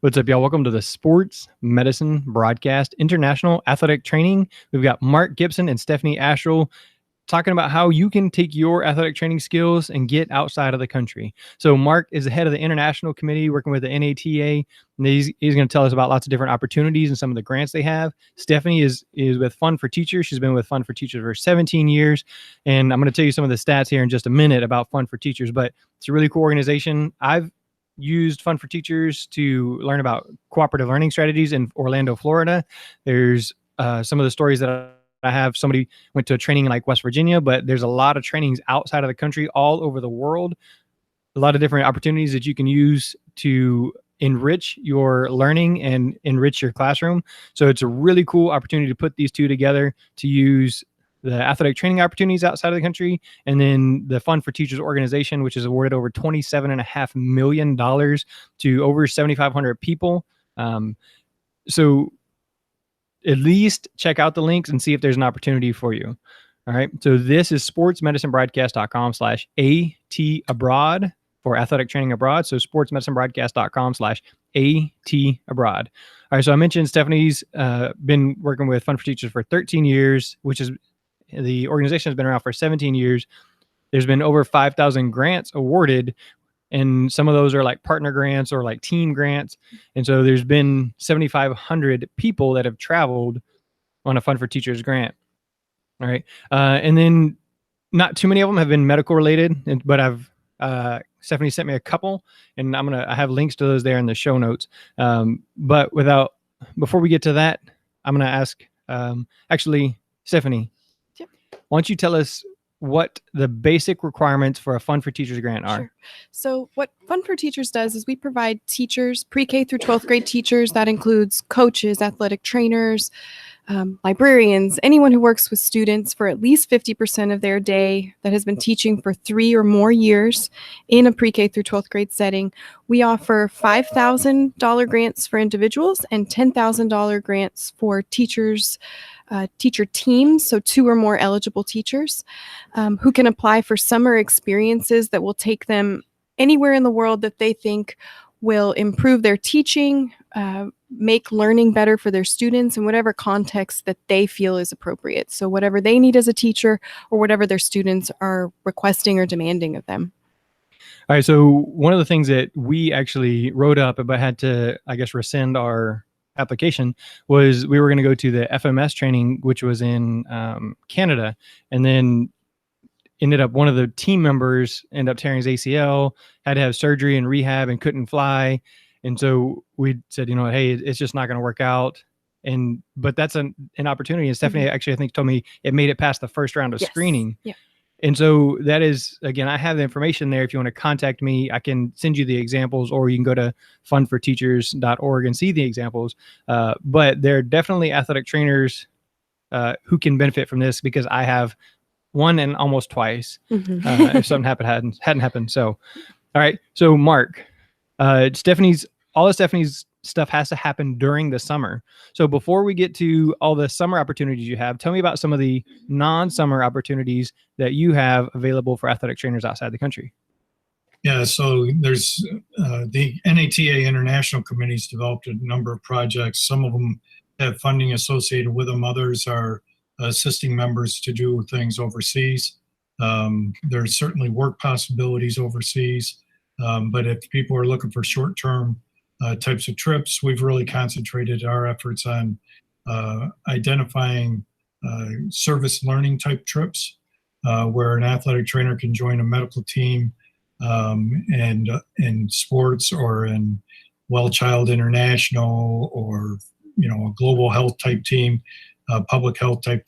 What's up, y'all? Welcome to the Sports Medicine Broadcast International Athletic Training. We've got Mark Gibson and Stephanie Ascherl talking about how you can take your athletic training skills and get outside of the country. So Mark is the head of the international committee working with the NATA, and he's going to tell us about lots of different opportunities and some of the grants they have. Stephanie is with Fund for Teachers. She's been with Fund for Teachers for 17 years, and I'm going to tell you some of the stats here in just a minute about Fund for Teachers, but it's a really cool organization. I've used Fund for Teachers to learn about cooperative learning strategies in Orlando, Florida. There's some of the stories that I have. Somebody went to a training in like West Virginia, but there's a lot of trainings outside of the country, all over the world. A lot of different opportunities that you can use to enrich your learning and enrich your classroom. So it's a really cool opportunity to put these two together to use the athletic training opportunities outside of the country, and then the Fund for Teachers organization, which has awarded over $27.5 million to over 7,500 people. So at least check out the links and see if there's an opportunity for you. All right. So this is sportsmedicinebroadcast.com/AT abroad for athletic training abroad. So sportsmedicinebroadcast.com/AT abroad. All right. So I mentioned Stephanie's been working with Fund for Teachers for 13 years, which is the organization has been around for 17 years. There's been over 5,000 grants awarded, and some of those are like partner grants or like team grants. And so there's been 7,500 people that have traveled on a Fund for Teachers grant. All right. And then not too many of them have been medical related, but Stephanie sent me a couple, and I have links to those there in the show notes. But before we get to that, I'm going to ask, actually, Stephanie, why don't you tell us what the basic requirements for a Fund for Teachers grant are? Sure. So what Fund for Teachers does is we provide teachers, pre-K through 12th grade teachers. That includes coaches, athletic trainers, librarians, anyone who works with students for at least 50% of their day that has been teaching for 3 or more years in a pre-K through 12th grade setting. We offer $5,000 grants for individuals and $10,000 grants for teachers, teacher teams, so 2 or more eligible teachers who can apply for summer experiences that will take them anywhere in the world that they think will improve their teaching, make learning better for their students in whatever context that they feel is appropriate. So whatever they need as a teacher or whatever their students are requesting or demanding of them. All right. So one of the things that we actually wrote up but had to, I guess, rescind our application was we were going to go to the FMS training, which was in Canada, and then ended up one of the team members ended up tearing his ACL, had to have surgery and rehab and couldn't fly. And so we said, hey, it's just not going to work out. But that's an opportunity. And Stephanie actually, I think, told me it made it past the first round of screening. Yeah. And so that is, again, I have the information there. If you want to contact me, I can send you the examples, or you can go to fundforteachers.org and see the examples. But there are definitely athletic trainers who can benefit from this, because I have one and almost twice if something hadn't happened. So, all right. So Mark, all of Stephanie's stuff has to happen during the summer. So before we get to all the summer opportunities you have, tell me about some of the non-summer opportunities that you have available for athletic trainers outside the country. Yeah, so there's the NATA International Committee's developed a number of projects. Some of them have funding associated with them. Others are assisting members to do things overseas. There's certainly work possibilities overseas. But if people are looking for short-term types of trips, we've really concentrated our efforts on identifying service learning type trips where an athletic trainer can join a medical team and in sports or in Well Child International or a global health type team, public health type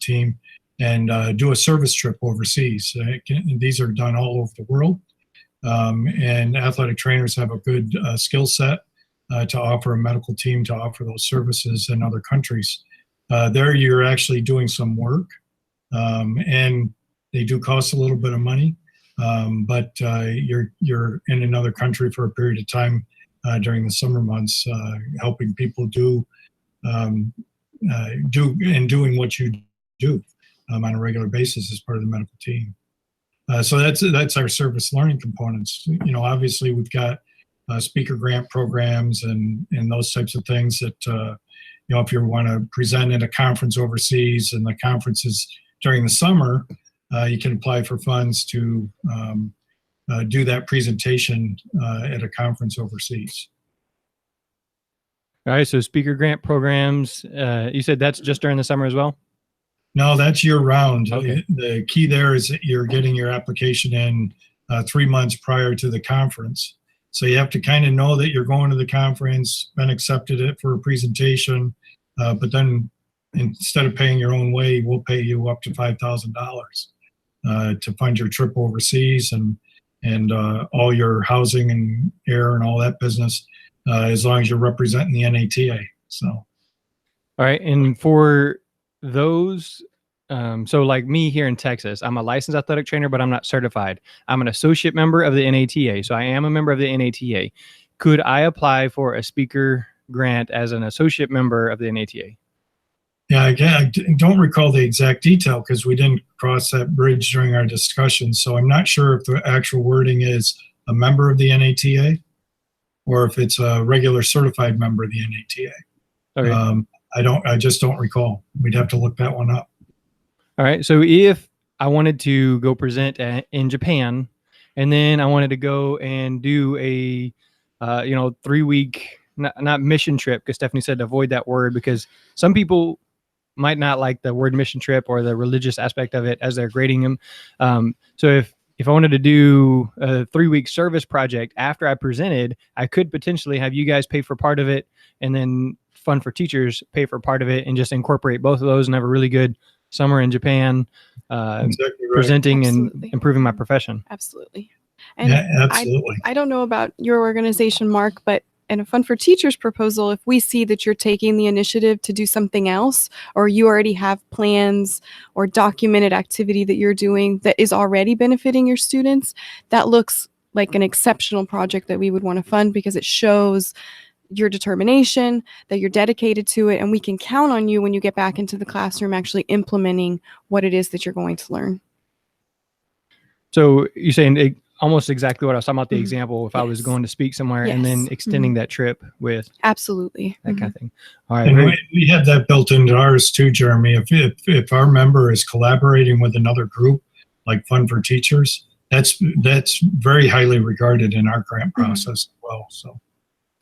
team, and do a service trip overseas. These are done all over the world. And athletic trainers have a good skill set to offer a medical team to offer those services in other countries. There you're actually doing some work, and they do cost a little bit of money, but you're in another country for a period of time during the summer months, helping people doing what you do on a regular basis as part of the medical team. So that's our service learning components. Obviously we've got speaker grant programs and those types of things that, if you want to present at a conference overseas and the conference is during the summer, you can apply for funds to do that presentation at a conference overseas. All right. So speaker grant programs, you said that's just during the summer as well? No, that's year round. Okay. The key there is that you're getting your application in 3 months prior to the conference. So you have to kind of know that you're going to the conference, been accepted it for a presentation, but then instead of paying your own way, we'll pay you up to $5,000 to fund your trip overseas and all your housing and air and all that business, as long as you're representing the NATA. So, all right. And for those, so like me here in Texas, I'm a licensed athletic trainer, but I'm not certified. I'm an associate member of the NATA. So I am a member of the NATA. Could I apply for a speaker grant as an associate member of the NATA? yeah, again, I don't recall the exact detail because we didn't cross that bridge during our discussion. So I'm not sure if the actual wording is a member of the NATA or if it's a regular certified member of the NATA. Okay. I just don't recall. We'd have to look that one up. All right. So if I wanted to go present in Japan, and then I wanted to go and do a, 3-week, not mission trip, because Stephanie said to avoid that word because some people might not like the word mission trip or the religious aspect of it as they're grading them. So if I wanted to do a 3-week service project after I presented, I could potentially have you guys pay for part of it and then Fund for Teachers pay for part of it and just incorporate both of those and have a really good summer in Japan, Exactly right. presenting Absolutely. and improving my profession. Absolutely. And Yeah, absolutely. I don't know about your organization, Mark, but in a Fund for Teachers proposal, if we see that you're taking the initiative to do something else, or you already have plans or documented activity that you're doing that is already benefiting your students, that looks like an exceptional project that we would want to fund because it shows your determination, that you're dedicated to it, and we can count on you when you get back into the classroom actually implementing what it is that you're going to learn. So you're saying almost exactly what I was talking about, the Mhm. example, if I was Yes. going to speak somewhere and then Yes. extending that trip with Absolutely. that kind Mhm. of thing. All right. And we have that built into ours too, Jeremy. If our member is collaborating with another group, like Fund for Teachers, that's very highly regarded in our grant process as well. So.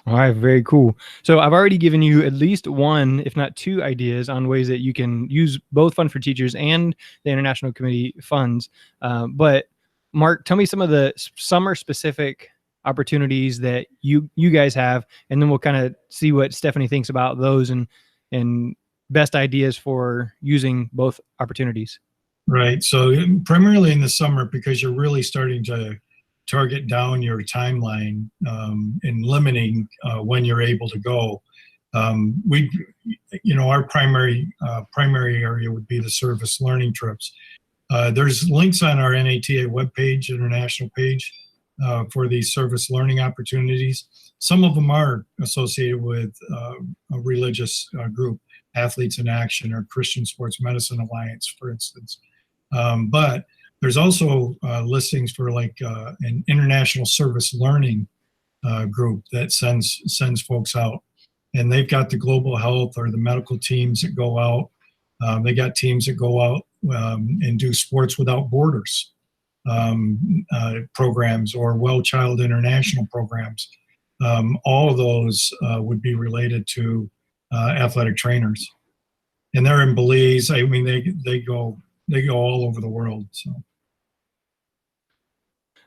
All right, very cool. So I've already given you at least one, if not two ideas on ways that you can use both Fund for Teachers and the International Committee funds. But Mark, tell me some of the summer specific opportunities that you guys have, and then we'll kind of see what Stephanie thinks about those and best ideas for using both opportunities. Right. So primarily in the summer, because you're really starting to target down your timeline and limiting when you're able to go. Our primary area would be the service learning trips. There's links on our NATA webpage, international page, for these service learning opportunities. Some of them are associated with a religious group, Athletes in Action or Christian Sports Medicine Alliance, for instance. But there's also listings for like an international service learning group that sends folks out, and they've got the global health or the medical teams that go out. They got teams that go out and do Sports Without Borders programs or Well Child International programs. All of those would be related to athletic trainers, and they're in Belize. I mean, they go all over the world. So.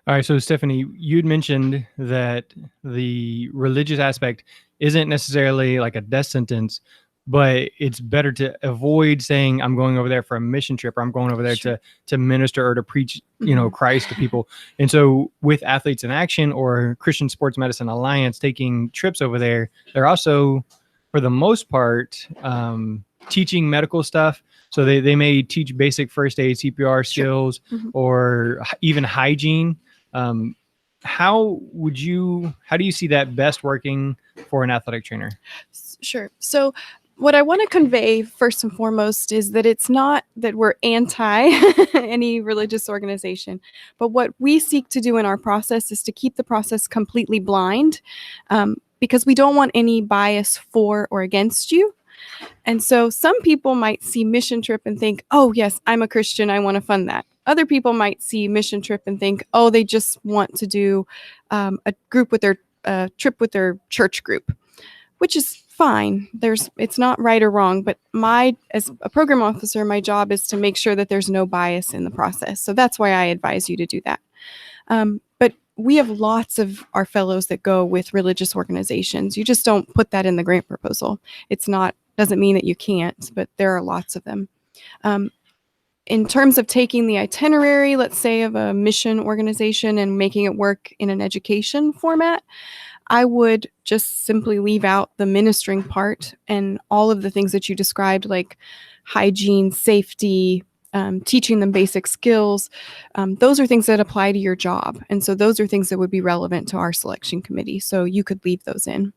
All right. So Stephanie, you'd mentioned that the religious aspect isn't necessarily like a death sentence, but it's better to avoid saying I'm going over there for a mission trip or I'm going over there to minister or to preach, Christ to people. And so with Athletes in Action or Christian Sports Medicine Alliance taking trips over there, they're also, for the most part, teaching medical stuff. So they may teach basic first aid, CPR skills, or even hygiene. How do you see that best working for an athletic trainer? Sure. So What I want to convey first and foremost is that it's not that we're anti any religious organization, but what we seek to do in our process is to keep the process completely blind, because we don't want any bias for or against you. And so some people might see Mission Trip and think, oh, yes, I'm a Christian, I want to fund that. Other people might see Mission Trip and think, oh, they just want to do a group with their trip with their church group, which is fine. It's not right or wrong, but as a program officer, my job is to make sure that there's no bias in the process. So that's why I advise you to do that. But we have lots of our fellows that go with religious organizations. You just don't put that in the grant proposal. Doesn't mean that you can't, but there are lots of them. In terms of taking the itinerary, let's say, of a mission organization and making it work in an education format, I would just simply leave out the ministering part and all of the things that you described, like hygiene, safety, teaching them basic skills. Those are things that apply to your job. And so those are things that would be relevant to our selection committee. So you could leave those in.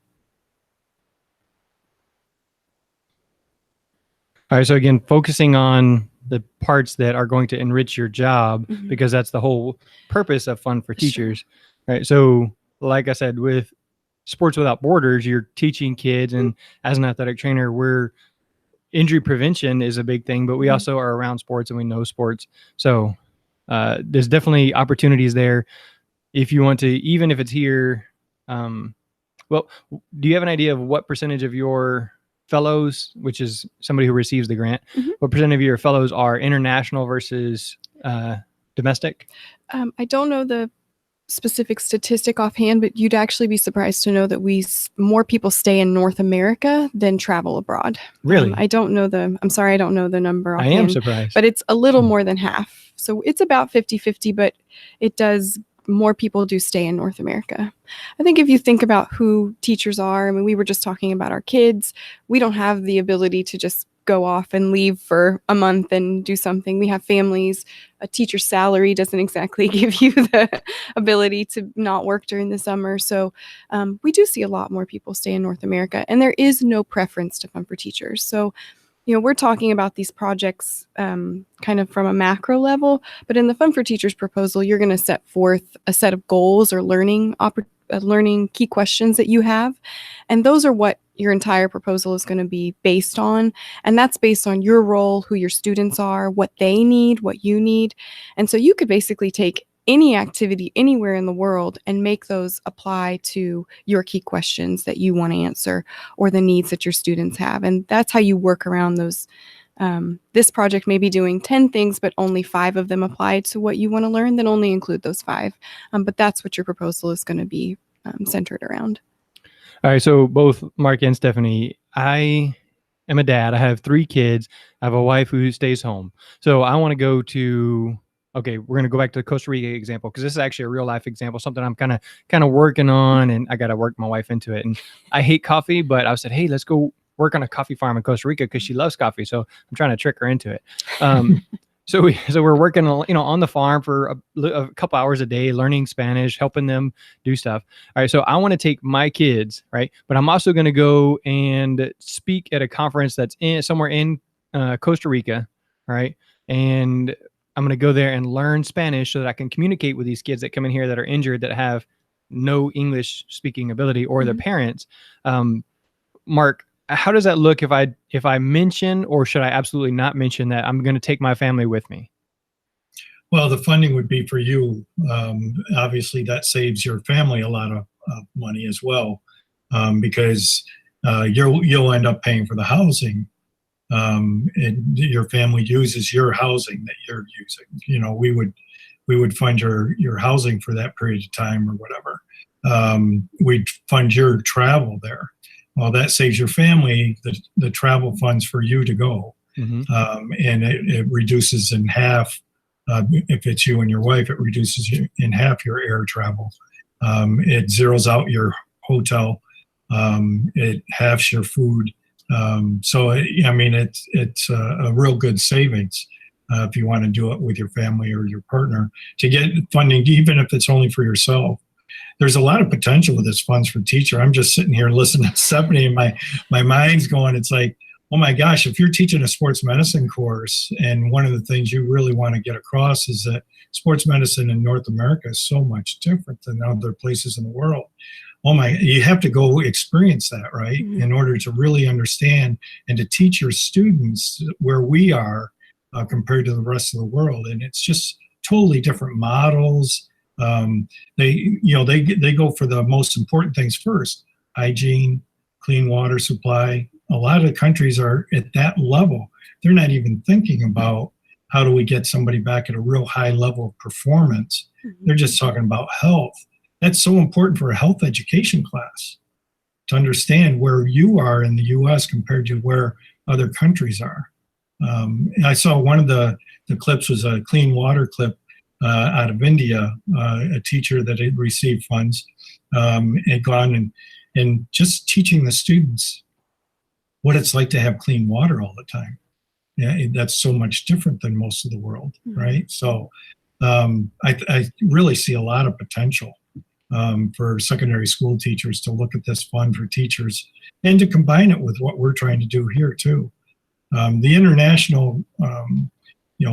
All right. So again, focusing on the parts that are going to enrich your job, because that's the whole purpose of Fun for Teachers. Sure. Right. So like I said, with Sports Without Borders, you're teaching kids, and as an athletic trainer, injury prevention is a big thing, but we also are around sports and we know sports. So there's definitely opportunities there if you want to, even if it's here. Well, do you have an idea of what percentage of your fellows, which is somebody who receives the grant, what percent of your fellows are international versus domestic? I don't know the specific statistic offhand, but you'd actually be surprised to know that more people stay in North America than travel abroad. Really? I'm sorry, I don't know the number offhand. I am surprised. But it's a little more than half. So it's about 50-50, but more people do stay in North America. I think if you think about who teachers are, I mean, we were just talking about our kids. We don't have the ability to just go off and leave for a month and do something. We have families. A teacher's salary doesn't exactly give you the ability to not work during the summer. So we do see a lot more people stay in North America, and there is no preference to Fun for Teachers. So we're talking about these projects kind of from a macro level, but in the Fun for Teachers proposal, you're going to set forth a set of goals or learning key questions that you have. And those are what your entire proposal is going to be based on. And that's based on your role, who your students are, what they need, what you need. And so you could basically take any activity anywhere in the world and make those apply to your key questions that you want to answer or the needs that your students have. And that's how you work around those. This project may be doing 10 things, but only 5 of them apply to what you want to learn, then only include those 5. But that's what your proposal is going to be centered around. All right. So both Mark and Stephanie, I am a dad. I have 3 kids. I have a wife who stays home. So I want to go to... Okay, we're going to go back to the Costa Rica example, because this is actually a real life example, something I'm kind of working on, and I got to work my wife into it. And I hate coffee, but I said, hey, let's go work on a coffee farm in Costa Rica because she loves coffee. So I'm trying to trick her into it. So we're working on the farm for a couple hours a day, learning Spanish, helping them do stuff. All right, so I want to take my kids, right? But I'm also going to go and speak at a conference that's somewhere in Costa Rica, right? And I'm going to go there and learn Spanish so that I can communicate with these kids that come in here that are injured, that have no English speaking ability, or their parents. Mark, how does that look if I mention, or should I absolutely not mention that I'm going to take my family with me? Well, the funding would be for you. Obviously, that saves your family a lot of money as well, because you'll end up paying for the housing. And your family uses your housing that you're using. We would fund your housing for that period of time or whatever. We'd fund your travel there. Well, that saves your family the travel funds for you to go. And it reduces in half. If it's you and your wife, it reduces in half your air travel. It zeroes out your hotel. It halves your food. So it's a real good savings if you want to do it with your family or your partner to get funding, even if it's only for yourself. There's a lot of potential with this Funds for Teacher. I'm just sitting here listening to Stephanie, and my mind's going. It's like, oh my gosh, if you're teaching a sports medicine course, and one of the things you really want to get across is that sports medicine in North America is so much different than other places in the world. Oh my, you have to go experience that, right? Mhm. In order to really understand and to teach your students where we are compared to the rest of the world. And it's just totally different models. They go for the most important things first: hygiene, clean water supply. A lot of countries are at that level. They're not even thinking about how do we get somebody back at a real high level of performance. They're just talking about health. That's so important for a health education class, to understand where you are in the U.S. compared to where other countries are. I saw one of the clips was a clean water clip out of India, a teacher that had received funds, had gone and just teaching the students what it's like to have clean water all the time. Yeah, that's so much different than most of the world, right? So I really see a lot of potential for secondary school teachers to look at this fund for teachers and to combine it with what we're trying to do here too. The international,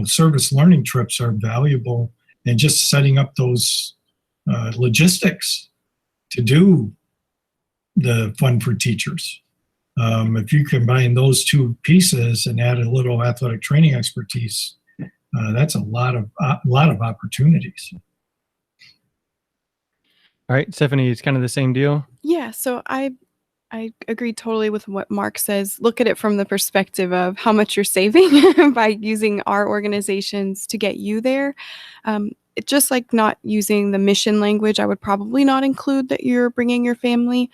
service learning trips are valuable, and just setting up those logistics to do the fund for teachers. If you combine those two pieces and add a little athletic training expertise, that's a lot of opportunities. All right, Stephanie, it's kind of the same deal. Yeah, so I agree totally with what Mark says. Look at it from the perspective of how much you're saving by using our organizations to get you there. Just like not using the mission language, I would probably not include that you're bringing your family,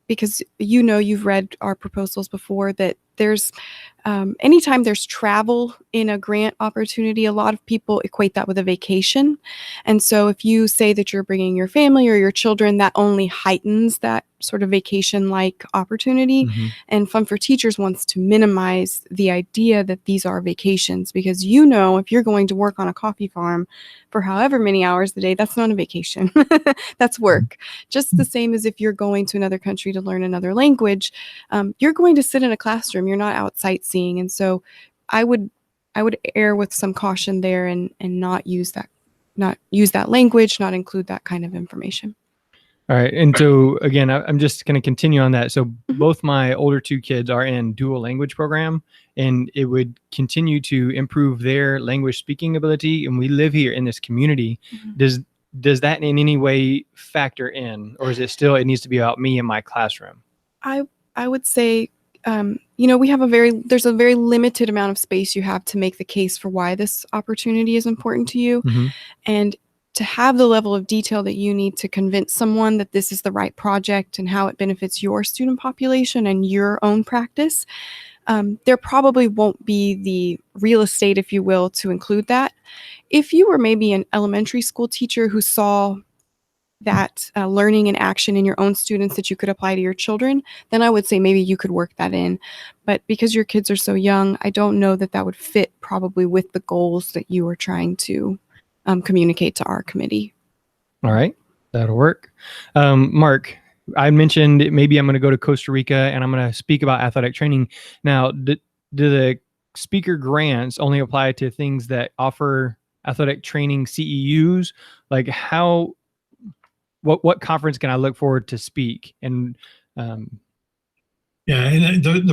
because you've read our proposals before, that there's anytime there's travel in a grant opportunity, a lot of people equate that with a vacation. And so if you say that you're bringing your family or your children, that only heightens that sort of vacation-like opportunity. And Fund for Teachers wants to minimize the idea that these are vacations, because if you're going to work on a coffee farm for however many hours a day, that's not a vacation. That's work. Just the same as if you're going to another country to learn another language, you're going to sit in a classroom. You're not out sightseeing. And so I would err with some caution there and not use that language, not include that kind of information. All right. And so again, I'm just going to continue on that. So both my older two kids are in dual language program, and it would continue to improve their language speaking ability. And we live here in this community. Does that in any way factor in, or is it still, it needs to be about me and my classroom? I would say, there's a very limited amount of space you have to make the case for why this opportunity is important to you. And to have the level of detail that you need to convince someone that this is the right project and how it benefits your student population and your own practice, there probably won't be the real estate, if you will, to include that. If you were maybe an elementary school teacher who saw that learning and action in your own students that you could apply to your children, then I would say maybe you could work that in. But because your kids are so young, I don't know that would fit probably with the goals that you are trying to communicate to our committee. All right, that'll work. Mark, I mentioned maybe I'm going to go to Costa Rica and I'm going to speak about athletic training. Now, do the speaker grants only apply to things that offer athletic training CEUs? Like what conference can I look forward to speak? And the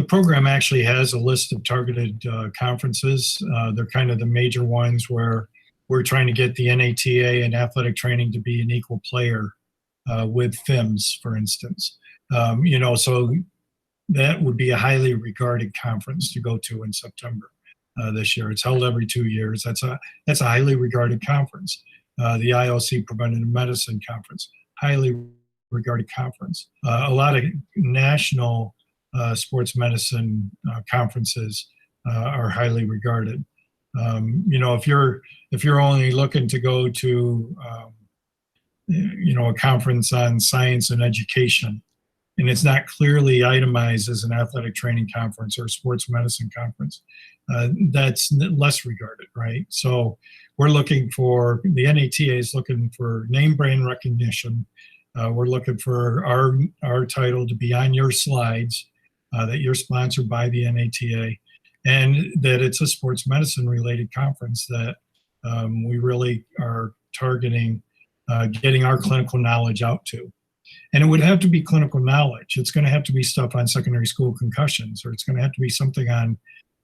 program actually has a list of targeted conferences. They're kind of the major ones where we're trying to get the NATA and athletic training to be an equal player with FIMS, for instance. So that would be a highly regarded conference to go to in September this year. It's held every 2 years. That's a highly regarded conference. The IOC Preventative Medicine Conference, highly regarded conference. A lot of national sports medicine conferences are highly regarded. If you're only looking to go to a conference on science and education, and it's not clearly itemized as an athletic training conference or a sports medicine conference, that's less regarded, right? So we're looking for, the NATA is looking for name brand recognition. We're looking for our title to be on your slides, that you're sponsored by the NATA, and that it's a sports medicine related conference that we really are targeting getting our clinical knowledge out to. And it would have to be clinical knowledge. It's going to have to be stuff on secondary school concussions, or it's going to have to be something on,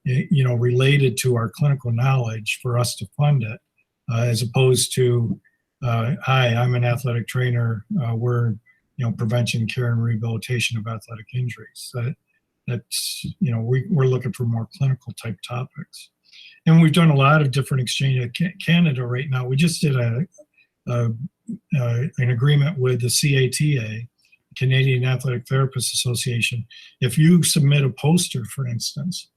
related to our clinical knowledge for us to fund it, as opposed to, hi, I'm an athletic trainer. We're, prevention, care, and rehabilitation of athletic injuries. That's, we're looking for more clinical type topics. And we've done a lot of different exchange. Canada right now, we just did an agreement with the CATA, Canadian Athletic Therapists Association. If you submit a poster, for instance,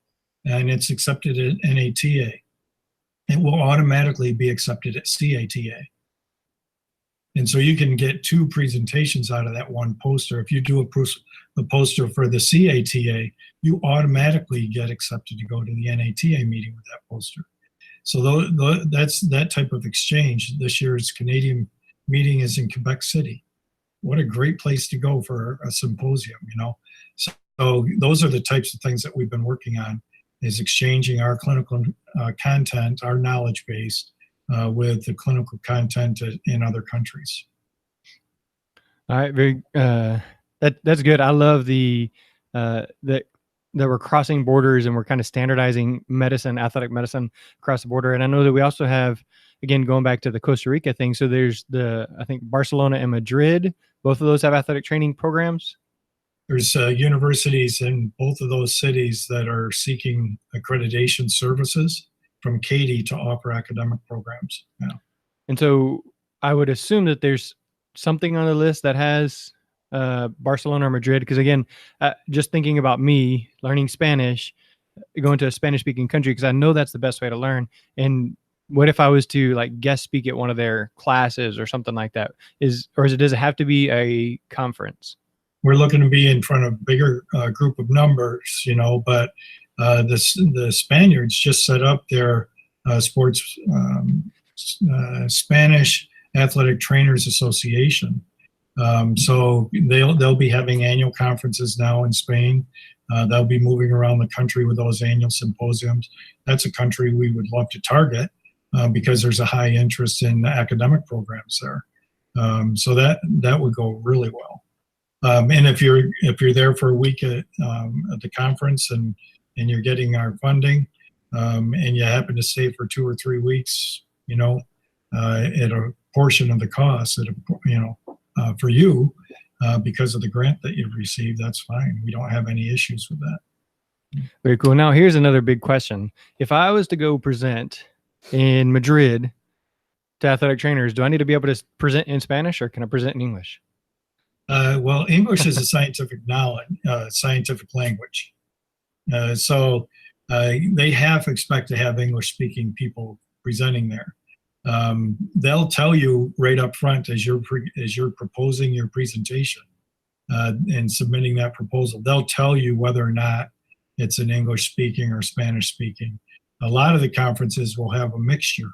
and it's accepted at NATA, it will automatically be accepted at CATA. And so you can get 2 presentations out of that one poster. If you do a poster for the CATA, you automatically get accepted to go to the NATA meeting with that poster. So that's that type of exchange. This year's Canadian meeting is in Quebec City. What a great place to go for a symposium, So those are the types of things that we've been working on, is exchanging our clinical content, our knowledge base, with the clinical content in other countries. All right, very that's good. I love the that we're crossing borders and we're kind of standardizing medicine, athletic medicine across the border. And I know that we also have, again, going back to the Costa Rica thing. So there's I think Barcelona and Madrid. Both of those have athletic training programs. There's universities in both of those cities that are seeking accreditation services from CATI to offer academic programs. Yeah. And so I would assume that there's something on the list that has Barcelona or Madrid, because again, just thinking about me learning Spanish, going to a Spanish speaking country, because I know that's the best way to learn. And what if I was to like guest speak at one of their classes or something like that? Does it have to be a conference? We're looking to be in front of a bigger group of numbers, but the Spaniards just set up their sports Spanish Athletic Trainers Association. So they'll be having annual conferences now in Spain. They'll be moving around the country with those annual symposiums. That's a country we would love to target because there's a high interest in the academic programs there. So that would go really well. And if you're there for a week at the conference and you're getting our funding, and you happen to stay for 2 or 3 weeks, at a portion of the cost, for you, because of the grant that you've received, that's fine. We don't have any issues with that. Very cool. Now, here's another big question. If I was to go present in Madrid to athletic trainers, do I need to be able to present in Spanish, or can I present in English? Well, English is a scientific scientific language. So they expect to have English-speaking people presenting there. They'll tell you right up front as you're proposing your presentation and submitting that proposal. They'll tell you whether or not it's an English-speaking or Spanish-speaking. A lot of the conferences will have a mixture,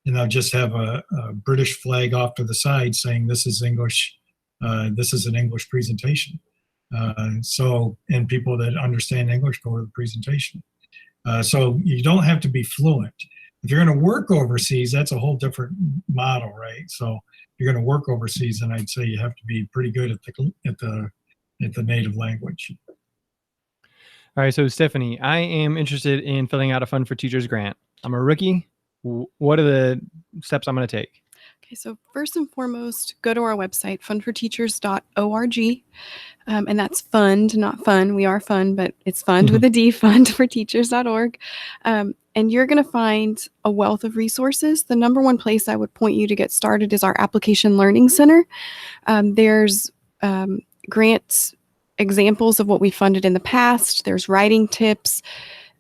and they'll just have a British flag off to the side saying this is English. This is an English presentation. And people that understand English go to the presentation. So you don't have to be fluent. If you're going to work overseas, that's a whole different model, right? So if you're going to work overseas, then I'd say you have to be pretty good at the native language. All right, so Stephanie, I am interested in filling out a Fund for Teachers grant. I'm a rookie. What are the steps I'm going to take? Okay, so first and foremost, go to our website, fundforteachers.org. And that's fund, not fun. We are fun, but it's fund with a D, fundforteachers.org. And you're going to find a wealth of resources. The number one place I would point you to get started is our Application Learning Center. There's grants examples of what we funded in the past. There's writing tips.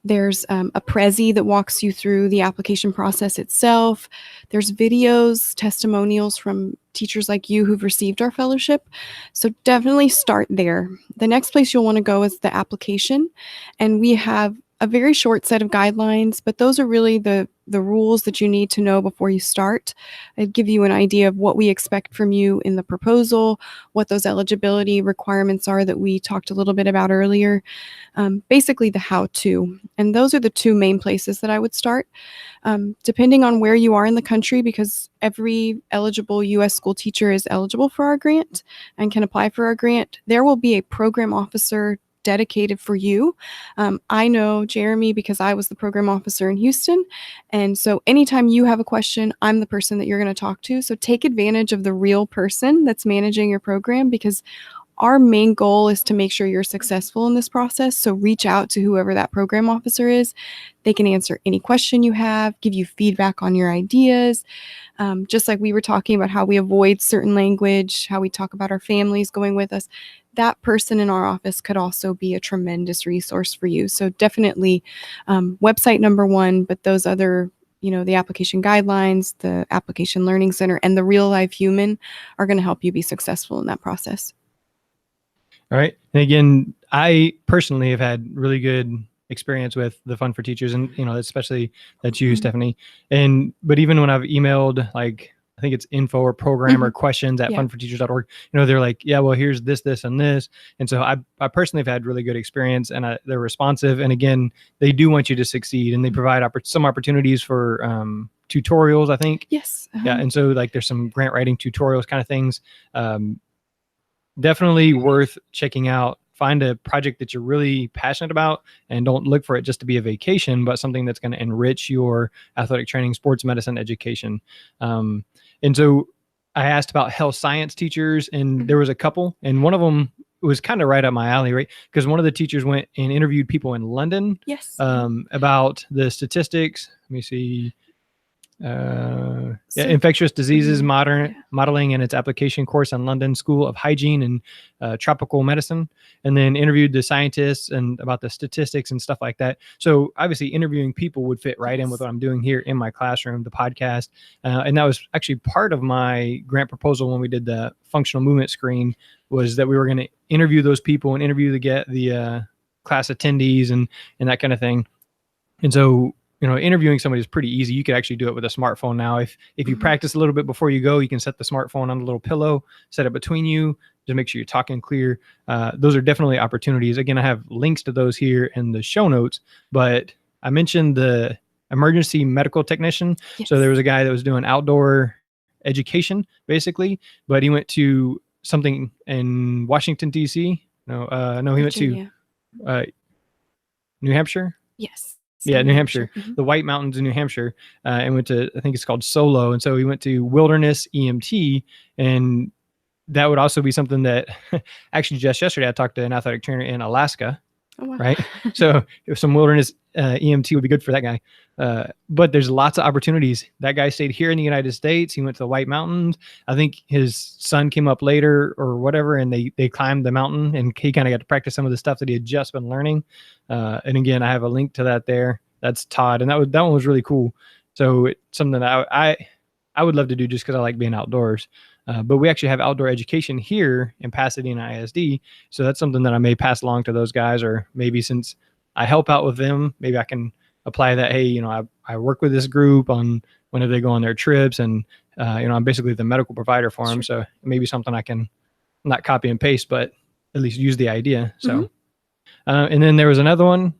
There's a Prezi that walks you through the application process itself. There's videos, testimonials from teachers like you who've received our fellowship. So definitely start there. The next place you'll want to go is the application. And we have a very short set of guidelines, but those are really the rules that you need to know before you start. I'd give you an idea of what we expect from you in the proposal, what those eligibility requirements are that we talked a little bit about earlier, basically the how-to. And those are the two main places that I would start. Depending on where you are in the country, because every eligible U.S. school teacher is eligible for our grant and can apply for our grant, there will be a program officer dedicated for you. I know Jeremy because I was the program officer in Houston. And so anytime you have a question, I'm the person that you're going to talk to. So take advantage of the real person that's managing your program, because our main goal is to make sure you're successful in this process. So reach out to whoever that program officer is. They can answer any question you have, give you feedback on your ideas. Just like we were talking about how we avoid certain language, how we talk about our families going with us, that person in our office could also be a tremendous resource for you. So definitely website number one, but those other, the application guidelines, the application learning center, and the real life human are going to help you be successful in that process. All right. And again, I personally have had really good experience with the Fund for Teachers, and especially that you, Stephanie. But even when I've emailed, like, I think it's info or program or questions at fundforteachers.org, they're like, yeah, well, here's this, and this. And so I personally have had really good experience, and they're responsive. And again, they do want you to succeed, and they provide some opportunities for tutorials, I think. Yes. Yeah. And so like there's some grant writing tutorials kind of things. Definitely worth checking out. Find a project that you're really passionate about, and don't look for it just to be a vacation, but something that's going to enrich your athletic training, sports medicine education. And so I asked about health science teachers, and there was a couple, and one of them was kind of right up my alley, right? Because one of the teachers went and interviewed people in London about the statistics. Let me see. Infectious diseases modeling and its application course on London School of Hygiene and Tropical Medicine, and then interviewed the scientists and about the statistics and stuff like that. So obviously interviewing people would fit right in with what I'm doing here in my classroom, the podcast. And that was actually part of my grant proposal when we did the functional movement screen, was that we were going to interview those people and interview the class attendees and that kind of thing. And so interviewing somebody is pretty easy. You could actually do it with a smartphone now. If you practice a little bit before you go, you can set the smartphone on a little pillow, set it between you, just make sure you're talking clear. Those are definitely opportunities. Again, I have links to those here in the show notes, but I mentioned the emergency medical technician. Yes. So there was a guy that was doing outdoor education, basically, but he went to something in Washington, D.C. No, he Virginia. Went to New Hampshire. Yes. Yeah, New Hampshire, the White Mountains in New Hampshire, and went to, I think it's called Solo. And so he went to Wilderness EMT, and that would also be something that actually just yesterday I talked to an athletic trainer in Alaska, right? So if some Wilderness EMT would be good for that guy. But there's lots of opportunities. That guy stayed here in the United States. He went to the White Mountains. I think his son came up later or whatever, and they climbed the mountain, and he kind of got to practice some of the stuff that he had just been learning. And again, I have a link to that there. That's Todd. And that one was really cool. So it's something that I would love to do just because I like being outdoors. But we actually have outdoor education here in Pasadena ISD. So that's something that I may pass along to those guys, or maybe since I help out with them, maybe I can apply that. Hey, I work with this group on whenever they go on their trips, and I'm basically the medical provider for them. So maybe something I can not copy and paste, but at least use the idea. So, and then there was another one,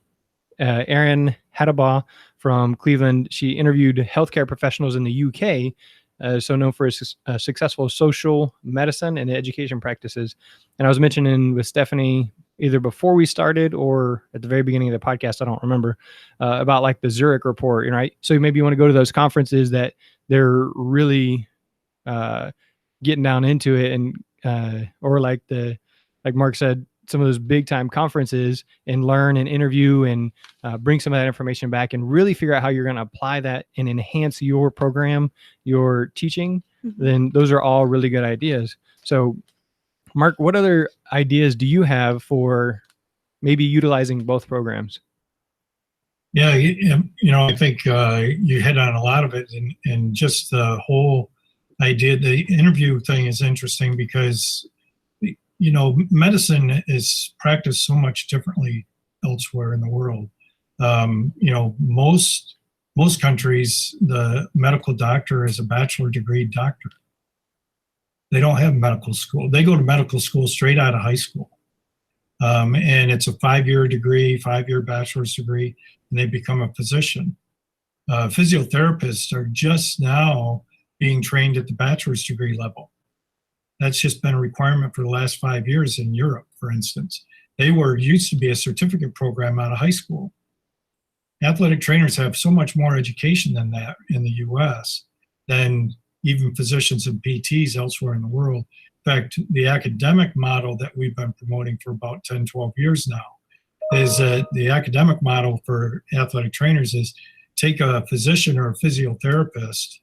Erin Hadabaugh from Cleveland. She interviewed healthcare professionals in the UK, so known for his successful social medicine and education practices. And I was mentioning with Stephanie, either before we started or at the very beginning of the podcast, I don't remember, about like the Zurich report, right? So maybe you want to go to those conferences that they're really getting down into it, and or like Mark said, some of those big time conferences, and learn and interview and bring some of that information back and really figure out how you're going to apply that and enhance your program, your teaching. Then those are all really good ideas. So Mark, what other ideas do you have for maybe utilizing both programs? Yeah, I think you hit on a lot of it, and just the whole idea. The interview thing is interesting because, medicine is practiced so much differently elsewhere in the world. Most countries, the medical doctor is a bachelor degree doctor. They don't have medical school. They go to medical school straight out of high school. And it's a 5-year degree, 5-year bachelor's degree, and they become a physician. Physiotherapists are just now being trained at the bachelor's degree level. That's just been a requirement for the last 5 years in Europe, for instance. Used to be a certificate program out of high school. Athletic trainers have so much more education than that in the US than even physicians and PTs elsewhere in the world. In fact, the academic model that we've been promoting for about 10, 12 years now is that the academic model for athletic trainers is take a physician or a physiotherapist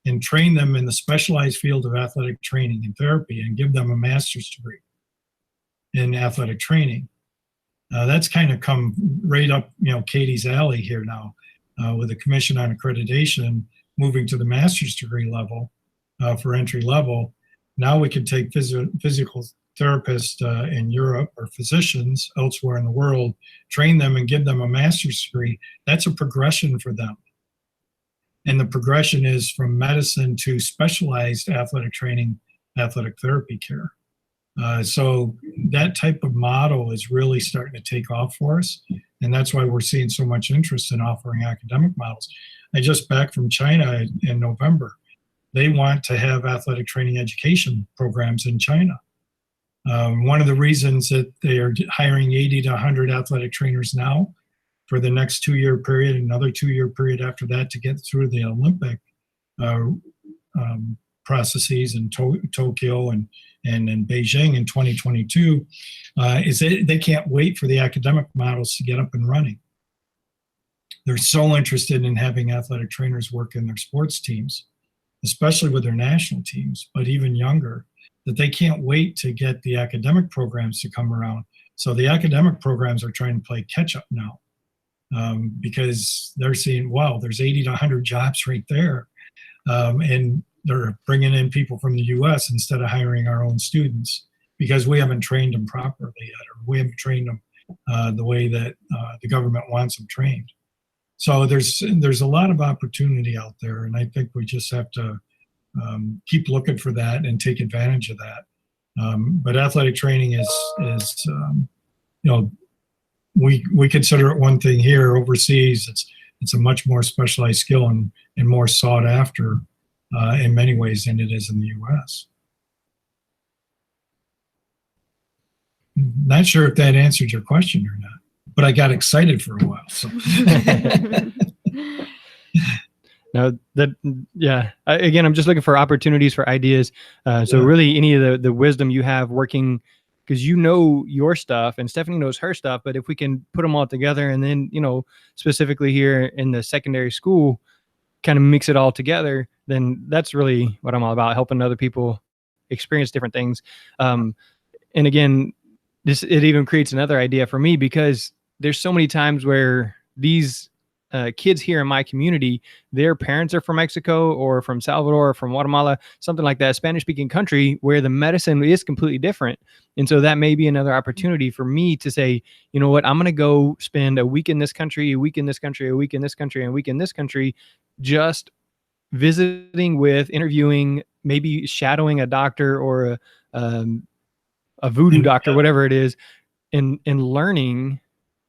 and train them in the specialized field of athletic training and therapy and give them a master's degree in athletic training. That's kind of come right up, Katie's alley here now, with the Commission on Accreditation moving to the master's degree level for entry level. Now we can take physical therapists in Europe or physicians elsewhere in the world, train them and give them a master's degree. That's a progression for them. And the progression is from medicine to specialized athletic training, athletic therapy care. So that type of model is really starting to take off for us. And that's why we're seeing so much interest in offering academic models. I just back from China in November. They want to have athletic training education programs in China. One of the reasons that they are hiring 80 to 100 athletic trainers now for the next 2-year period, another 2-year period after that to get through the Olympic processes in Tokyo and in Beijing in 2022, is they can't wait for the academic models to get up and running. They're so interested in having athletic trainers work in their sports teams, especially with their national teams, but even younger, that they can't wait to get the academic programs to come around. So the academic programs are trying to play catch up now because they're seeing, wow, there's 80 to 100 jobs right there. And they're bringing in people from the US instead of hiring our own students because we haven't trained them properly yet, or we haven't trained them the way that the government wants them trained. So there's a lot of opportunity out there, and I think we just have to keep looking for that and take advantage of that. But athletic training is we consider it one thing here. Overseas, it's a much more specialized skill and more sought after in many ways than it is in the US. Not sure if that answered your question or not, but I got excited for a while. So. No, again, I'm just looking for opportunities for ideas. So really any of the wisdom you have working, because you know your stuff and Stephanie knows her stuff, but if we can put them all together and then, specifically here in the secondary school, kind of mix it all together, then that's really what I'm all about, helping other people experience different things. And again, it even creates another idea for me, because there's so many times where these kids here in my community, their parents are from Mexico or from Salvador or from Guatemala, something like that, Spanish-speaking country where the medicine is completely different. And so that may be another opportunity for me to say, you know what, I'm going to go spend a week in this country, a week in this country, a week in this country, and a week in this country, just visiting with, interviewing, maybe shadowing a doctor or a voodoo doctor, whatever it is, and learning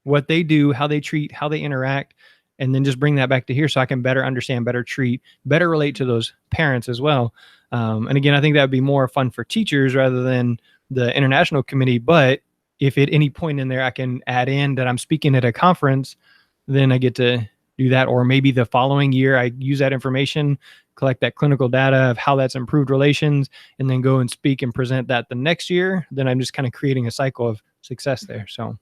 what they do, how they treat, how they interact, and then just bring that back to here so I can better understand, better treat, better relate to those parents as well. And again, I think that would be more fun for teachers rather than the international committee. But if at any point in there I can add in that I'm speaking at a conference, then I get to do that. Or maybe the following year I use that information, collect that clinical data of how that's improved relations, and then go and speak and present that the next year. Then I'm just kind of creating a cycle of success there. So.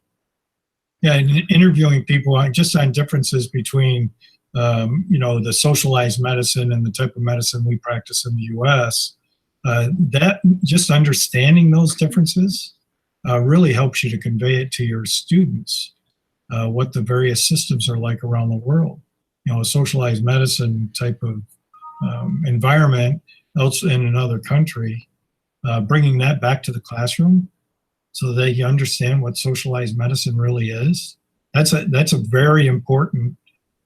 Yeah, and interviewing people just on differences between, the socialized medicine and the type of medicine we practice in the U.S. That just understanding those differences really helps you to convey it to your students, what the various systems are like around the world. A socialized medicine type of environment else in another country, bringing that back to the classroom, so they understand what socialized medicine really is. that's a very important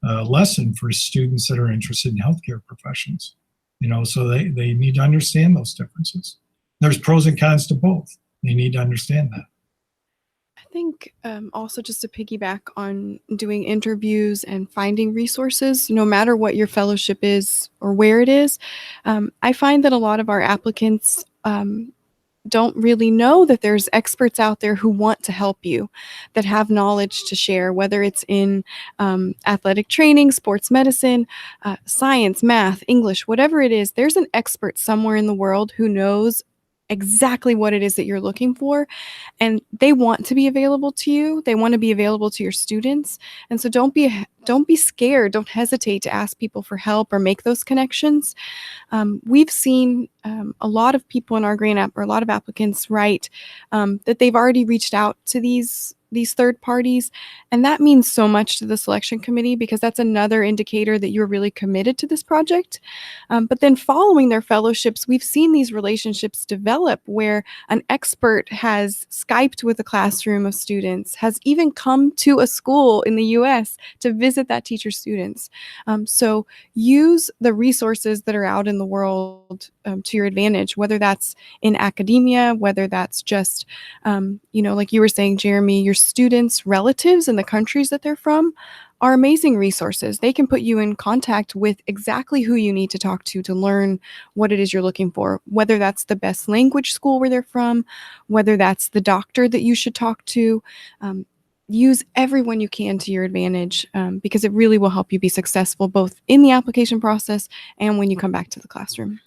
lesson for students that are interested in healthcare professions. So they need to understand those differences. There's pros and cons to both. They need to understand that. I think also just to piggyback on doing interviews and finding resources, no matter what your fellowship is or where it is, I find that a lot of our applicants don't really know that there's experts out there who want to help you, that have knowledge to share, whether it's in athletic training, sports medicine, science, math, English, whatever it is. There's an expert somewhere in the world who knows exactly what it is that you're looking for, and they want to be available to you. They want to be available to your students. And so don't be scared. Don't hesitate to ask people for help or make those connections. We've seen a lot of people in our grant app, or a lot of applicants write that they've already reached out to these third parties. And that means so much to the selection committee, because that's another indicator that you're really committed to this project. But then following their fellowships, we've seen these relationships develop where an expert has Skyped with a classroom of students, has even come to a school in the US to visit that teacher's students. So use the resources that are out in the world to your advantage, whether that's in academia, whether that's just, like you were saying, Jeremy, your students' relatives in the countries that they're from are amazing resources. They can put you in contact with exactly who you need to talk to learn what it is you're looking for, whether that's the best language school where they're from, whether that's the doctor that you should talk to. Use everyone you can to your advantage, because it really will help you be successful both in the application process and when you come back to the classroom.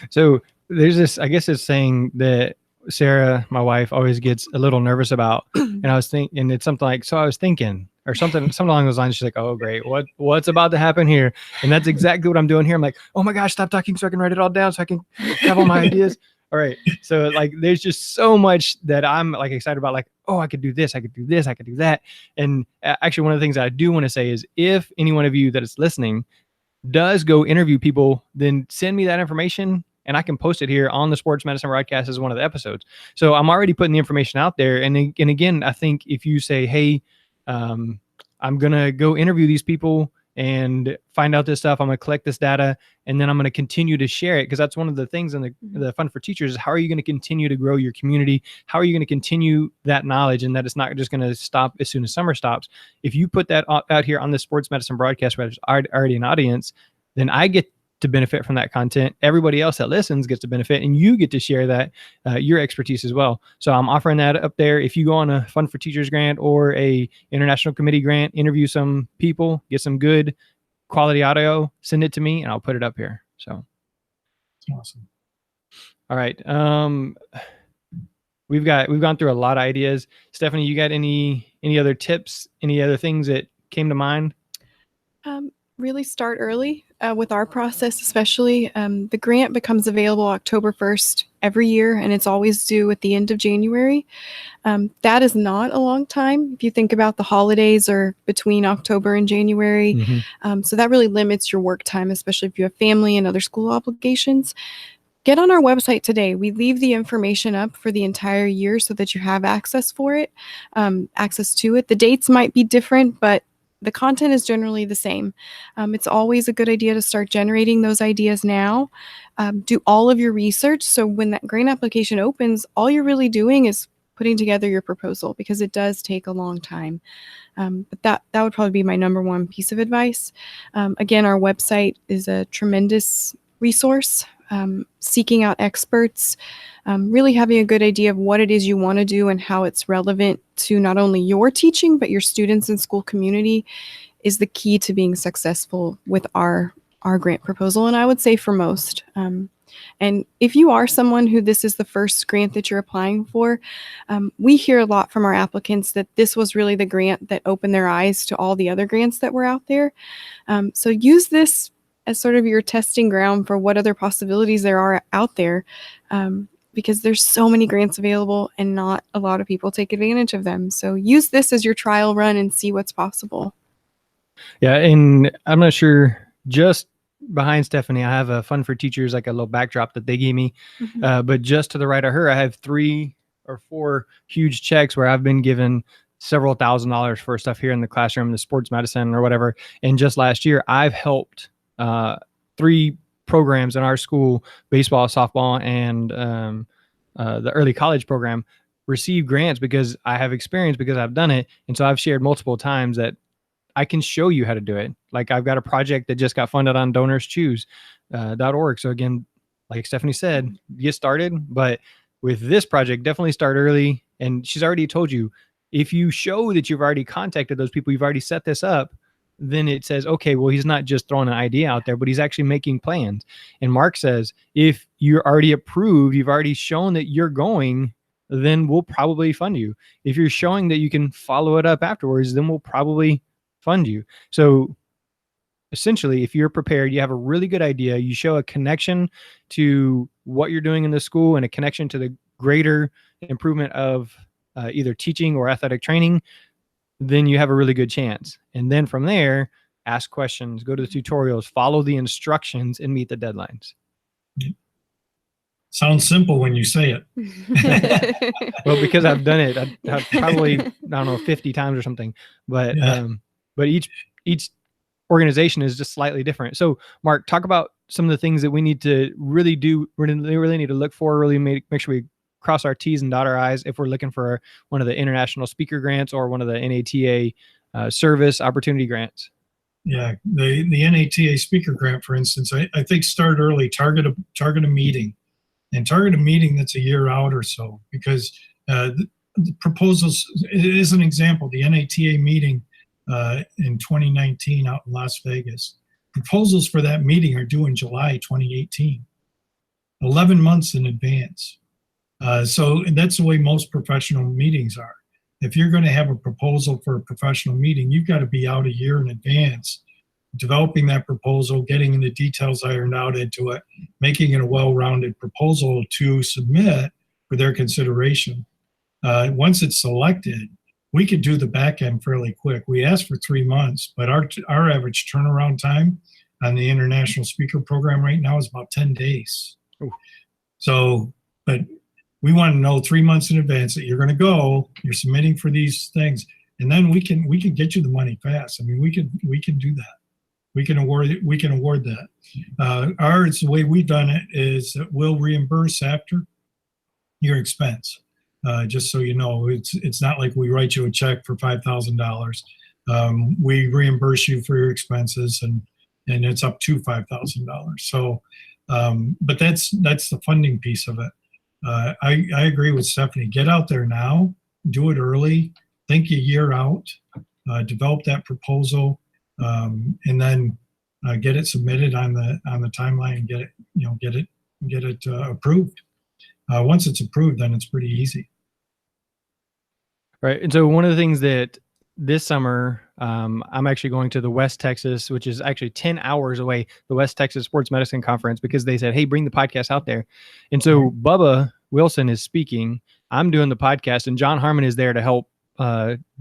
So there's this, I guess it's saying that Sarah, my wife, always gets a little nervous about, and I was thinking, and it's something like, so I was thinking, or something along those lines. She's like, oh, great. What's about to happen here? And that's exactly what I'm doing here. I'm like, oh my gosh, stop talking so I can write it all down so I can have all my ideas. All right. So like, there's just so much that I'm like excited about, like, oh, I could do this, I could do this, I could do that. And actually, one of the things that I do want to say is, if any one of you that is listening does go interview people, then send me that information and I can post it here on the Sports Medicine Broadcast as one of the episodes. So I'm already putting the information out there. And again, I think if you say, hey, I'm going to go interview these people and find out this stuff, I'm going to collect this data, and then I'm going to continue to share it, because that's one of the things in the Fund for Teachers is, how are you going to continue to grow your community? How are you going to continue that knowledge, and that it's not just going to stop as soon as summer stops? If you put that out here on the Sports Medicine Broadcast, where there's already an audience, then I get to benefit from that content. Everybody else that listens gets to benefit, and you get to share that your expertise as well. So I'm offering that up there. If you go on a Fund for Teachers grant or a International Committee grant, interview some people, get some good quality audio, send it to me, and I'll put it up here. So awesome. All right. We've gone through a lot of ideas. Stephanie, you got any other tips? Any other things that came to mind? Really start early with our process, especially. The grant becomes available October 1st every year, and it's always due at the end of January. That is not a long time if you think about the holidays or between October and January. Mm-hmm. So that really limits your work time, especially if you have family and other school obligations. Get on our website today. We leave the information up for the entire year so that you have access to it. The dates might be different, but the content is generally the same. It's always a good idea to start generating those ideas now. Do all of your research. So when that grant application opens, all you're really doing is putting together your proposal, because it does take a long time. But that would probably be my number one piece of advice. Again, our website is a tremendous resource. Seeking out experts, really having a good idea of what it is you want to do and how it's relevant to not only your teaching, but your students and school community is the key to being successful with our grant proposal. And I would say for most. And if you are someone who this is the first grant that you're applying for, we hear a lot from our applicants that this was really the grant that opened their eyes to all the other grants that were out there. So use this as sort of your testing ground for what other possibilities there are out there, because there's so many grants available and not a lot of people take advantage of them. So use this as your trial run and see what's possible. Yeah, and I'm not sure, just behind Stephanie, I have a Fund for Teachers, like a little backdrop that they gave me. Mm-hmm. But just to the right of her, I have 3 or 4 huge checks where I've been given several $1,000s for stuff here in the classroom, the sports medicine or whatever. And just last year, I've helped 3 programs in our school, baseball, softball, and the early college program, receive grants because I have experience, because I've done it. And so I've shared multiple times that I can show you how to do it. Like I've got a project that just got funded on DonorsChoose.org. So again, like Stephanie said, get started, but with this project, definitely start early. And she's already told you, if you show that you've already contacted those people, you've already set this up, then it says, okay, well, he's not just throwing an idea out there, but he's actually making plans. And Mark says, if you're already approved, you've already shown that you're going, then we'll probably fund you. If you're showing that you can follow it up afterwards, then we'll probably fund you. So essentially, if you're prepared, you have a really good idea, you show a connection to what you're doing in the school and a connection to the greater improvement of either teaching or athletic training, then you have a really good chance. And then from there, ask questions, go to the tutorials, follow the instructions, and meet the deadlines. Sounds simple when you say it. Well, because I've done it, I've probably, I don't know, 50 times or something, but each organization is just slightly different. So Mark, talk about some of the things that we need to really do. We really need to look for, really make sure we cross our T's and dot our I's if we're looking for one of the international speaker grants or one of the NATA service opportunity grants. Yeah, the NATA speaker grant, for instance, I think start early, target a meeting, and target a meeting that's a year out or so, because the proposals, as an example, the NATA meeting in 2019 out in Las Vegas, proposals for that meeting are due in July 2018, 11 months in advance. So that's the way most professional meetings are. If you're going to have a proposal for a professional meeting, you've got to be out a year in advance, developing that proposal, getting the details ironed out into it, making it a well-rounded proposal to submit for their consideration. Once it's selected, we could do the back end fairly quick. We asked for 3 months, but our average turnaround time on the international speaker program right now is about 10 days. Ooh. So, but we want to know 3 months in advance that you're going to go, you're submitting for these things, and then we can get you the money fast. I mean, we can do that. We can award that. Ours, the way we've done it is that we'll reimburse after your expense. Just so you know, it's not like we write you a check for $5,000. We reimburse you for your expenses, and it's up to $5,000. So, but that's the funding piece of it. I agree with Stephanie. Get out there now, do it early, think a year out, develop that proposal, and then get it submitted on the timeline and get it approved. Once it's approved, then it's pretty easy. Right. And so one of the things that this summer, I'm actually going to the West Texas, which is actually 10 hours away, the West Texas Sports Medicine Conference, because they said, hey, bring the podcast out there. And so Bubba Wilson is speaking. I'm doing the podcast, and John Harmon is there to help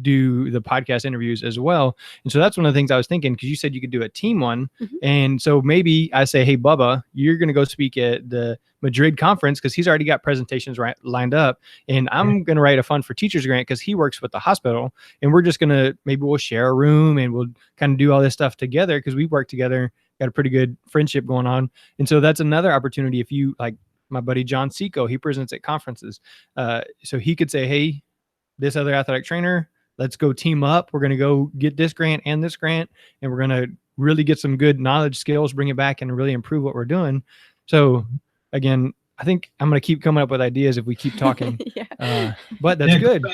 do the podcast interviews as well. And so that's one of the things I was thinking, because you said you could do a team one. Mm-hmm. And so maybe I say, hey, Bubba, you're going to go speak at the Madrid conference, because he's already got presentations lined up. And I'm going to write a Fund for Teachers grant because he works with the hospital. And we're just going to, maybe we'll share a room and we'll kind of do all this stuff together, because we work together, got a pretty good friendship going on. And so that's another opportunity. If you, like my buddy John Seco, he presents at conferences. So he could say, hey, this other athletic trainer, let's go team up. We're going to go get this grant, and we're going to really get some good knowledge, skills, bring it back, and really improve what we're doing. So again, I think I'm going to keep coming up with ideas if we keep talking. But that's good.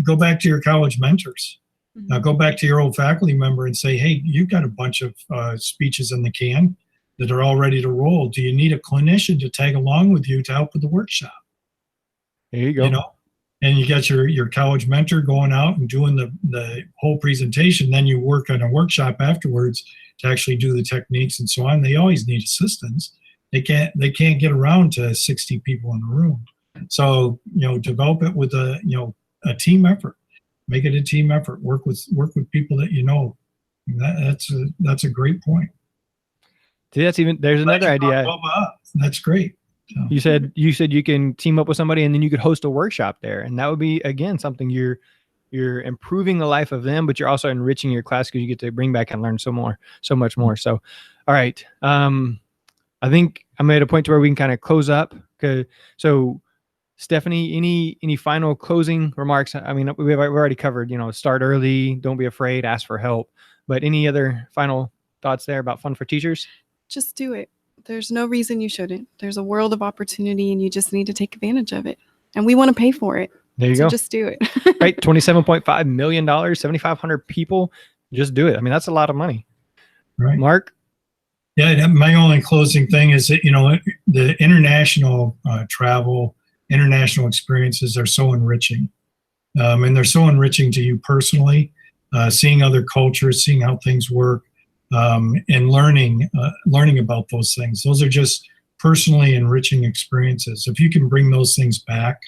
Go back to your college mentors. Mm-hmm. Now go back to your old faculty member and say, hey, you've got a bunch of speeches in the can that are all ready to roll. Do you need a clinician to tag along with you to help with the workshop? There you go. You know? And you got your college mentor going out and doing the whole presentation. Then you work on a workshop afterwards to actually do the techniques and so on. They always need assistance. They can't get around to 60 people in the room. So, develop it with a team effort. Make it a team effort. Work with people that you know. That's a great point. See, there's another idea. That's great. So. You said you can team up with somebody, and then you could host a workshop there, and that would be, again, something you're you're improving the life of them, but you're also enriching your class because you get to bring back and learn so much more. So, all right. I think I'm at a point to where we can kind of close up. Okay. So Stephanie, any final closing remarks? I mean, we've already covered, start early, don't be afraid, ask for help. But any other final thoughts there about Fun for Teachers? Just do it. There's no reason you shouldn't. There's a world of opportunity and you just need to take advantage of it. And we want to pay for it. There you So go. just do it. Right. $27.5 million, 7,500 people. Just do it. I mean, that's a lot of money. Right. Mark? Yeah, my only closing thing is that, the international travel, international experiences are so enriching. And they're so enriching to you personally, seeing other cultures, seeing how things work, and learning about those things. Those are just personally enriching experiences. If you can bring those things back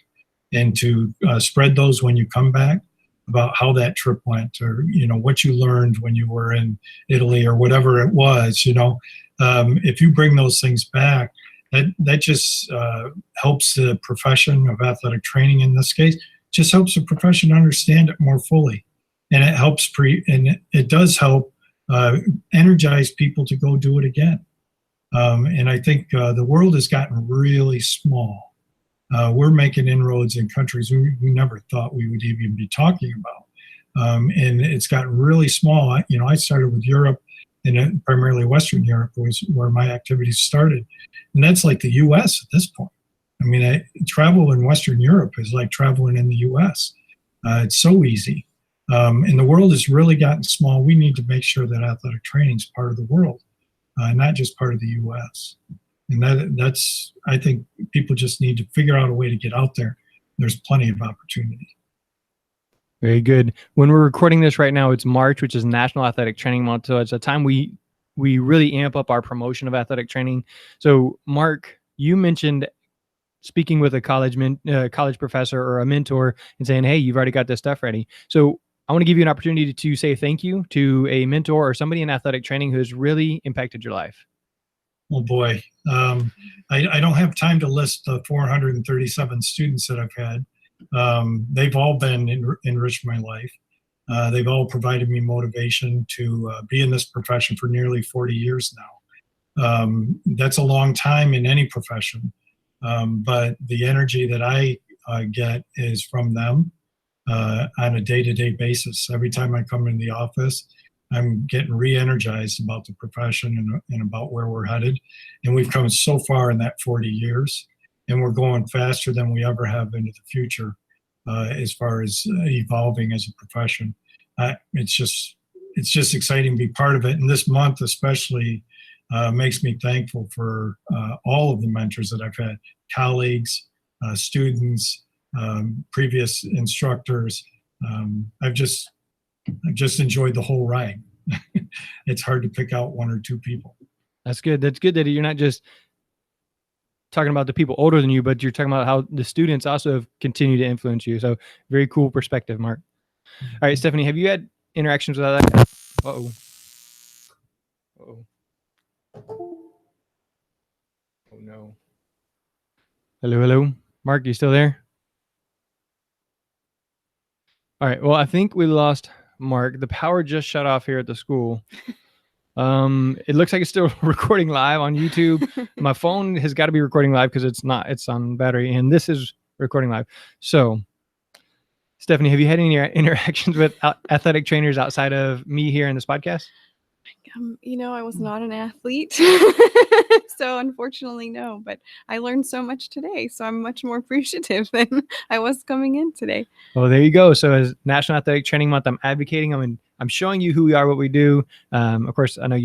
and to spread those when you come back about how that trip went, or, what you learned when you were in Italy or whatever it was, if you bring those things back, that just helps the profession of athletic training in this case, just helps the profession understand it more fully. And it helps and it does help energize people to go do it again. And I think the world has gotten really small. We're making inroads in countries we never thought we would even be talking about. And it's gotten really small. I started with Europe, and primarily Western Europe was where my activities started. And that's like the US at this point. I mean, travel in Western Europe is like traveling in the US. It's so easy. And the world has really gotten small. We need to make sure that athletic training is part of the world, not just part of the US. And that's, I think people just need to figure out a way to get out there. There's plenty of opportunity. Very good. When we're recording this right now, it's March, which is National Athletic Training Month. So it's a time we really amp up our promotion of athletic training. So Mark, you mentioned speaking with a college professor or a mentor and saying, hey, you've already got this stuff ready. So I want to give you an opportunity to say thank you to a mentor or somebody in athletic training who has really impacted your life. Oh boy. I don't have time to list the 437 students that I've had. They've all enriched my life. They've all provided me motivation to be in this profession for nearly 40 years now. That's a long time in any profession. But the energy that I get is from them on a day-to-day basis. Every time I come into the office, I'm getting re-energized about the profession and about where we're headed. And we've come so far in that 40 years, and we're going faster than we ever have into the future as far as evolving as a profession. It's just exciting to be part of it. And this month especially makes me thankful for all of the mentors that I've had, colleagues, students, previous instructors. I've just enjoyed the whole ride. It's hard to pick out one or two people. That's good. That's good that you're not just talking about the people older than you, but you're talking about how the students also have continued to influence you. So very cool perspective, Mark. All right, Stephanie, have you had interactions with that? Uh-oh. Uh-oh. Oh, no. Hello. Mark, you still there? All right. Well, I think we lost Mark. The power just shut off here at the school. It looks like it's still recording live on YouTube. My phone has got to be recording live because it's on battery, and this is recording live. So, Stephanie, have you had any interactions with athletic trainers outside of me here in this podcast? I was not an athlete, so unfortunately, no, but I learned so much today. So I'm much more appreciative than I was coming in today. Well, there you go. So as National Athletic Training Month, I'm advocating. I'm showing you who we are, what we do. Of course, I know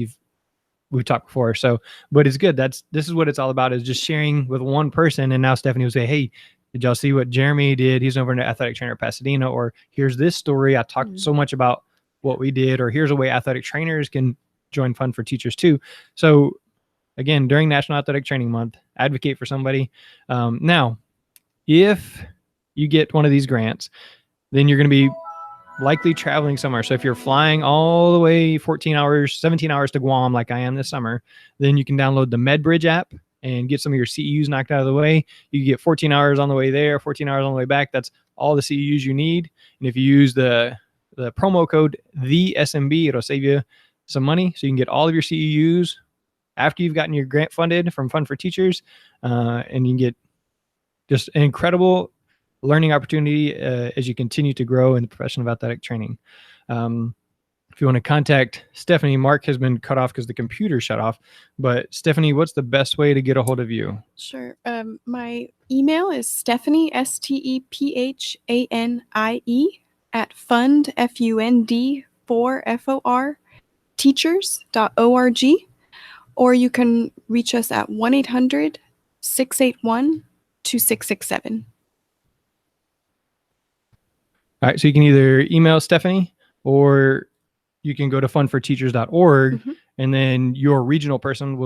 we've talked before. So, but it's good. This is what it's all about, is just sharing with one person. And now Stephanie will say, hey, did y'all see what Jeremy did? He's over in the athletic trainer at Pasadena. Or here's this story. I talked so much about what we did. Or here's a way athletic trainers can join Fun for Teachers too. So again, during National Athletic Training Month, advocate for somebody. Now, if you get one of these grants, then you're going to be likely traveling somewhere. So if you're flying all the way 17 hours to Guam, like I am this summer, then you can download the MedBridge app and get some of your CEUs knocked out of the way. You get 14 hours on the way there, 14 hours on the way back. That's all the CEUs you need. And if you use the promo code TheSMB, it'll save you some money. So you can get all of your CEUs after you've gotten your grant funded from Fund for Teachers, and you can get just an incredible learning opportunity as you continue to grow in the profession of athletic training. If you want to contact Stephanie, Mark has been cut off because the computer shut off. But Stephanie, what's the best way to get a hold of you? Sure. My email is Stephanie, STEPHANIE at fund, FUND, 4FOR, teachers.org. Or you can reach us at 1-800-681-2667. All right. So you can either email Stephanie or you can go to fundforteachers.org, and then your regional person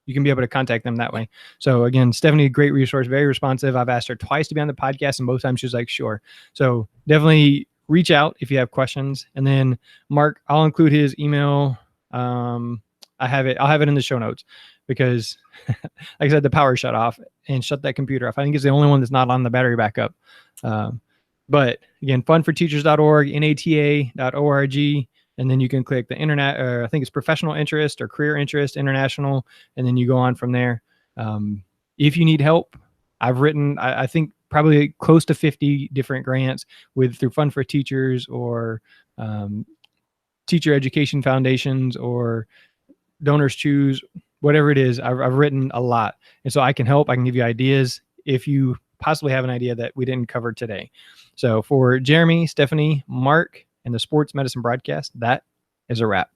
you can be able to contact them that way. So again, Stephanie, great resource, very responsive. I've asked her twice to be on the podcast, and both times she was like, sure. So definitely reach out if you have questions. And then Mark, I'll include his email. I'll have it in the show notes because like I said, the power shut off and shut that computer off. I think it's the only one that's not on the battery backup. But again, fundforteachers.org, NATA.org. And then you can click the internet, or I think it's professional interest or career interest, international. And then you go on from there. If you need help, I've written, I think probably close to 50 different grants through Fund for Teachers or teacher education foundations or Donors Choose, whatever it is. I've written a lot. And so I can help. I can give you ideas if you possibly have an idea that we didn't cover today. So for Jeremy, Stephanie, Mark, and the Sports Medicine Broadcast, that is a wrap.